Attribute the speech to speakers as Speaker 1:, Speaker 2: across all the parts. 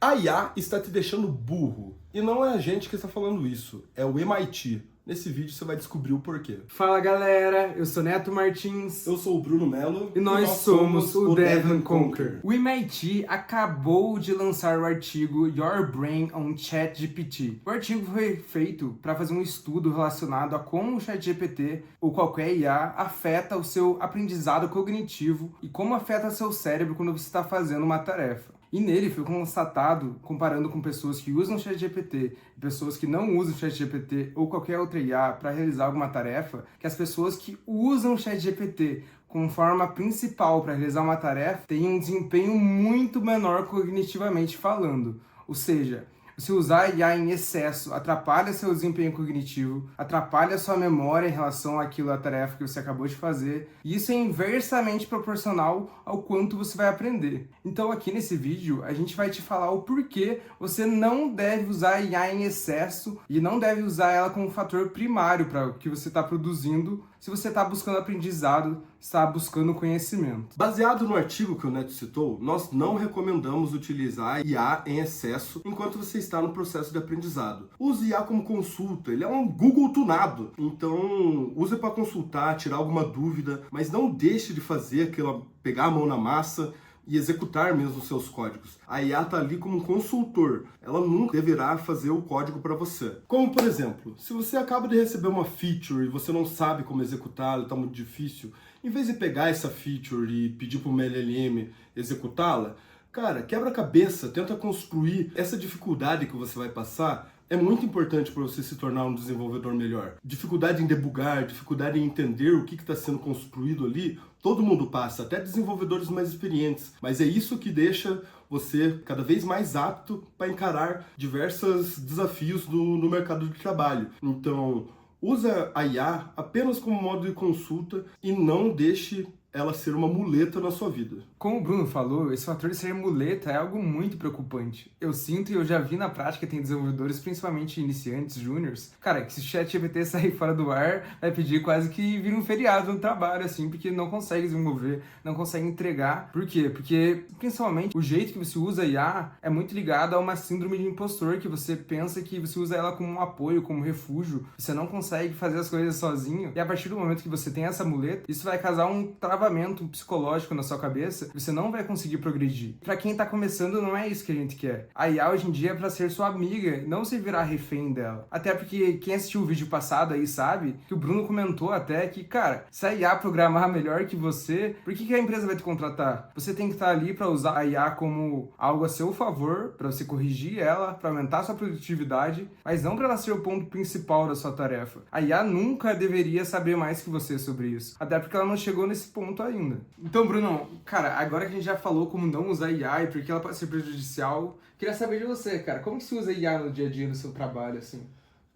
Speaker 1: A IA está te deixando burro. E não é a gente que está falando isso, é o MIT. Nesse vídeo você vai descobrir o porquê.
Speaker 2: Fala galera, eu sou Neto Martins.
Speaker 1: Eu sou o Bruno Mello
Speaker 2: E nós somos o Devil Conquer. O MIT acabou de lançar o artigo Your Brain on ChatGPT. O artigo foi feito para fazer um estudo relacionado a como o ChatGPT ou qualquer IA afeta o seu aprendizado cognitivo e como afeta seu cérebro quando você está fazendo uma tarefa. E nele foi constatado, comparando com pessoas que usam o ChatGPT e pessoas que não usam o ChatGPT ou qualquer outra IA para realizar alguma tarefa, que as pessoas que usam o ChatGPT como forma principal para realizar uma tarefa têm um desempenho muito menor cognitivamente falando. Ou seja, se usar a IA em excesso atrapalha seu desempenho cognitivo, atrapalha sua memória em relação àquilo, à tarefa que você acabou de fazer, e isso é inversamente proporcional ao quanto você vai aprender. Então aqui nesse vídeo a gente vai te falar o porquê você não deve usar a IA em excesso e não deve usar ela como fator primário para o que você está produzindo se você está buscando aprendizado, está buscando conhecimento.
Speaker 1: Baseado no artigo que o Neto citou, nós não recomendamos utilizar a IA em excesso enquanto você está no processo de aprendizado. Use IA como consulta, ele é um Google tunado. Então, use para consultar, tirar alguma dúvida, mas não deixe de fazer aquela, pegar a mão na massa e executar mesmo os seus códigos. A IA está ali como um consultor, ela nunca deverá fazer o código para você. Como, por exemplo, se você acaba de receber uma feature e você não sabe como executá-la, está muito difícil, em vez de pegar essa feature e pedir para uma LLM executá-la, cara, quebra a cabeça, tenta construir essa dificuldade que você vai passar. É muito importante para você se tornar um desenvolvedor melhor. Dificuldade em debugar, dificuldade em entender o que está sendo construído ali, todo mundo passa, até desenvolvedores mais experientes. Mas é isso que deixa você cada vez mais apto para encarar diversos desafios no mercado de trabalho. Então, usa a IA apenas como modo de consulta e não deixe ela ser uma muleta na sua vida.
Speaker 2: Como o Bruno falou, esse fator de ser muleta é algo muito preocupante. Eu sinto e eu já vi na prática, tem desenvolvedores, principalmente iniciantes, júniors, cara, que se o ChatGPT sair fora do ar, vai pedir quase que vira um feriado no trabalho, assim, porque não consegue desenvolver, não consegue entregar. Por quê? Porque, principalmente, o jeito que você usa a IA é muito ligado a uma síndrome de impostor, que você pensa que você usa ela como um apoio, como refúgio, você não consegue fazer as coisas sozinho, e a partir do momento que você tem essa muleta, isso vai causar um travamento psicológico na sua cabeça, você não vai conseguir progredir. Pra quem tá começando, não é isso que a gente quer. A IA hoje em dia é pra ser sua amiga, não se virar refém dela. Até porque quem assistiu o vídeo passado aí sabe que o Bruno comentou até que, cara, se a IA programar melhor que você, por que a empresa vai te contratar? Você tem que estar ali pra usar a IA como algo a seu favor, pra você corrigir ela, pra aumentar a sua produtividade, mas não pra ela ser o ponto principal da sua tarefa. A IA nunca deveria saber mais que você sobre isso. Até porque ela não chegou nesse ponto ainda. Então, Bruno, cara, agora que a gente já falou como não usar IA e porque ela pode ser prejudicial, queria saber de você, cara, como que se usa IA no dia a dia no seu trabalho, assim?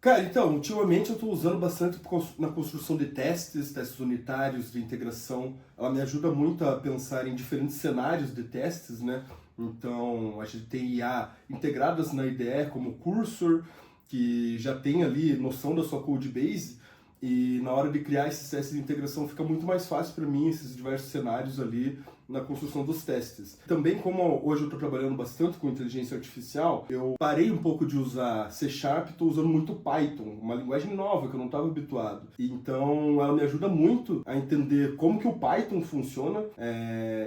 Speaker 1: Cara, então, ultimamente eu estou usando bastante na construção de testes unitários de integração. Ela me ajuda muito a pensar em diferentes cenários de testes, né? Então, a gente tem IA integradas na IDE como Cursor, que já tem ali noção da sua codebase, e na hora de criar esses testes de integração fica muito mais fácil para mim esses diversos cenários ali na construção dos testes. Também, como hoje eu estou trabalhando bastante com inteligência artificial, eu parei um pouco de usar C#, estou usando muito Python, uma linguagem nova que eu não estava habituado. Então, ela me ajuda muito a entender como que o Python funciona.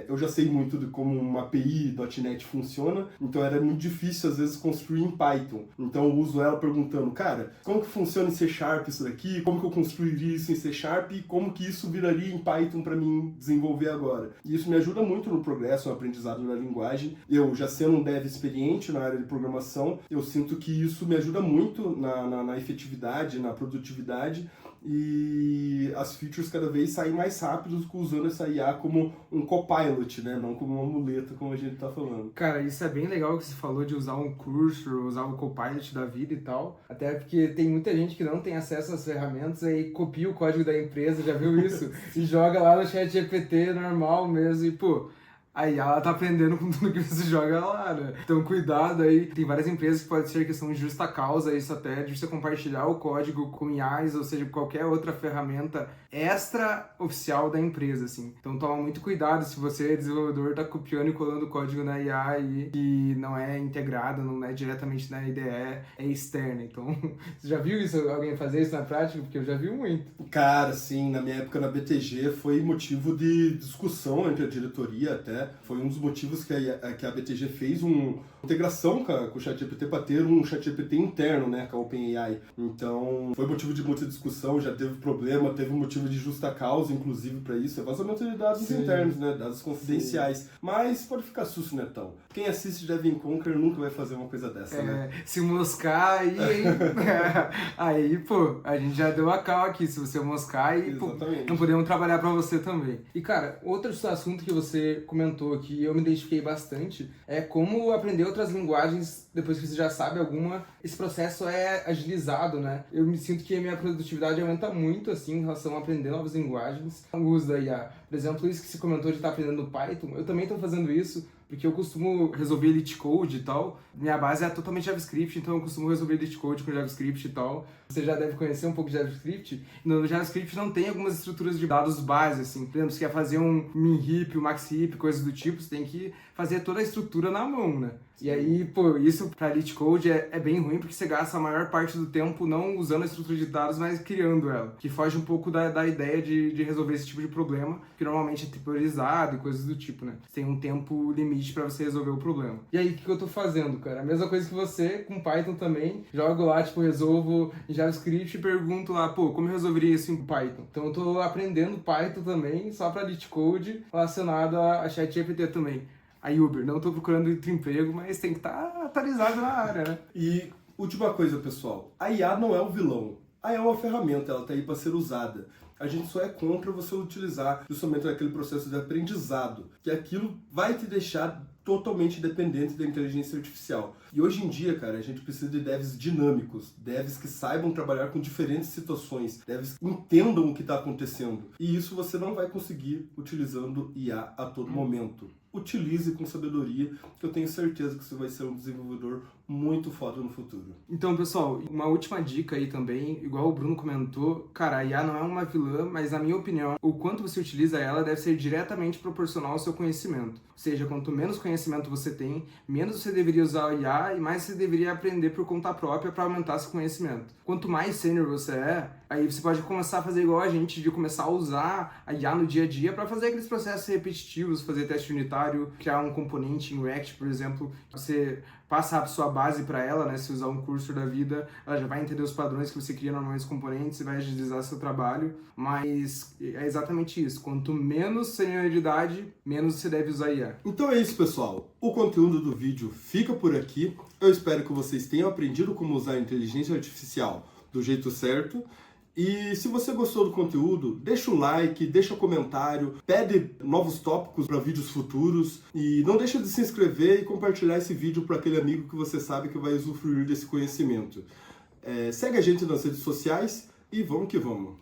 Speaker 1: Eu já sei muito de como uma API .NET funciona, então era muito difícil, às vezes, construir em Python. Então, eu uso ela perguntando, cara, como que funciona em C# isso daqui? Como que eu construiria isso em C# e como que isso viraria em Python para mim desenvolver agora? E isso me ajuda muito no progresso, no aprendizado da linguagem. Eu, já sendo um dev experiente na área de programação, eu sinto que isso me ajuda muito na efetividade, na produtividade, e as features cada vez saem mais rápido usando essa IA como um copilot, né? Não como uma muleta, como a gente tá falando.
Speaker 2: Cara, isso é bem legal que você falou de usar um Cursor, usar um copilot da vida e tal. Até porque tem muita gente que não tem acesso às ferramentas e copia o código da empresa, já viu isso? E joga lá no ChatGPT normal mesmo e, pô, a IA ela tá aprendendo com tudo que você joga lá, né? Então cuidado aí. Tem várias empresas que pode ser questão de justa causa, isso até de você compartilhar o código com IAs, ou seja, qualquer outra ferramenta extra oficial da empresa, assim. Então toma muito cuidado se você, desenvolvedor, tá copiando e colando o código na IA aí, que não é integrado, não é diretamente na IDE, é externa. Então, você já viu isso, alguém fazer isso na prática? Porque eu já vi muito.
Speaker 1: Cara, sim, na minha época na BTG foi motivo de discussão entre a diretoria até. Foi um dos motivos que a BTG fez uma integração com o ChatGPT para ter um ChatGPT interno, né, com a OpenAI. Então, foi motivo de muita discussão, já teve problema, teve um motivo de justa causa, inclusive, para isso. É vazamento de dados
Speaker 2: Sim.
Speaker 1: internos, né, dados confidenciais. Sim. Mas pode ficar susto, Netão. Quem assiste Devil Conquer nunca vai fazer uma coisa dessa, né?
Speaker 2: Se moscar aí, aí, pô, a gente já deu a cal aqui. Se você moscar, aí, pô, não podemos trabalhar para você também. E, cara, outro assunto que você comentou aqui, eu me identifiquei bastante, é como aprender outras linguagens depois que você já sabe alguma. Esse processo é agilizado, né? Eu me sinto que a minha produtividade aumenta muito, assim, em relação a aprender novas linguagens. O uso da IA. Por exemplo, isso que você comentou de estar aprendendo Python, eu também estou fazendo isso, porque eu costumo resolver Elite Code e tal. Minha base é totalmente JavaScript, então eu costumo resolver Elite Code com JavaScript e tal. Você já deve conhecer um pouco de JavaScript. No JavaScript não tem algumas estruturas de dados base, assim. Por exemplo, você quer fazer um min heap, um max heap, coisas do tipo, você tem que fazer toda a estrutura na mão, né? E aí, pô, isso pra Elite Code é bem ruim, porque você gasta a maior parte do tempo não usando a estrutura de dados, mas criando ela. Que foge um pouco da ideia de resolver esse tipo de problema, que normalmente é temporizado e coisas do tipo, né? Você tem um tempo limite pra você resolver o problema. E aí, o que eu tô fazendo, cara? A mesma coisa que você, com Python também. Jogo lá, tipo, resolvo em JavaScript e pergunto lá, pô, como eu resolveria isso em Python? Então eu tô aprendendo Python também, só pra Elite Code, relacionado a ChatGPT também. A Uber, não tô procurando outro emprego, mas tem que estar atualizado na área, né?
Speaker 1: E última coisa, pessoal, a IA não é o vilão. A IA é uma ferramenta, ela tá aí para ser usada. A gente só é contra você utilizar justamente naquele processo de aprendizado, que aquilo vai te deixar totalmente dependente da inteligência artificial. E hoje em dia, cara, a gente precisa de devs dinâmicos, devs que saibam trabalhar com diferentes situações, devs que entendam o que está acontecendo. E isso você não vai conseguir utilizando IA a todo momento. Utilize com sabedoria, que eu tenho certeza que você vai ser um desenvolvedor muito foda no futuro.
Speaker 2: Então, pessoal, uma última dica aí também, igual o Bruno comentou, cara, a IA não é uma vilã, mas na minha opinião, o quanto você utiliza ela deve ser diretamente proporcional ao seu conhecimento. Ou seja, quanto menos conhecimento você tem, menos você deveria usar a IA e mais você deveria aprender por conta própria para aumentar seu conhecimento. Quanto mais sênior você é, aí você pode começar a fazer igual a gente, de começar a usar a IA no dia a dia para fazer aqueles processos repetitivos, fazer teste unitário, criar um componente em React, por exemplo. Você passa a sua base para ela, né? Se usar um cursor da vida, ela já vai entender os padrões que você cria normalmente nos componentes e vai agilizar seu trabalho. Mas é exatamente isso. Quanto menos senioridade, menos você deve usar IA.
Speaker 1: Então é isso, pessoal. O conteúdo do vídeo fica por aqui. Eu espero que vocês tenham aprendido como usar a inteligência artificial do jeito certo. E se você gostou do conteúdo, deixa o like, deixa o comentário, pede novos tópicos para vídeos futuros e não deixa de se inscrever e compartilhar esse vídeo para aquele amigo que você sabe que vai usufruir desse conhecimento. Segue a gente nas redes sociais e vamos que vamos!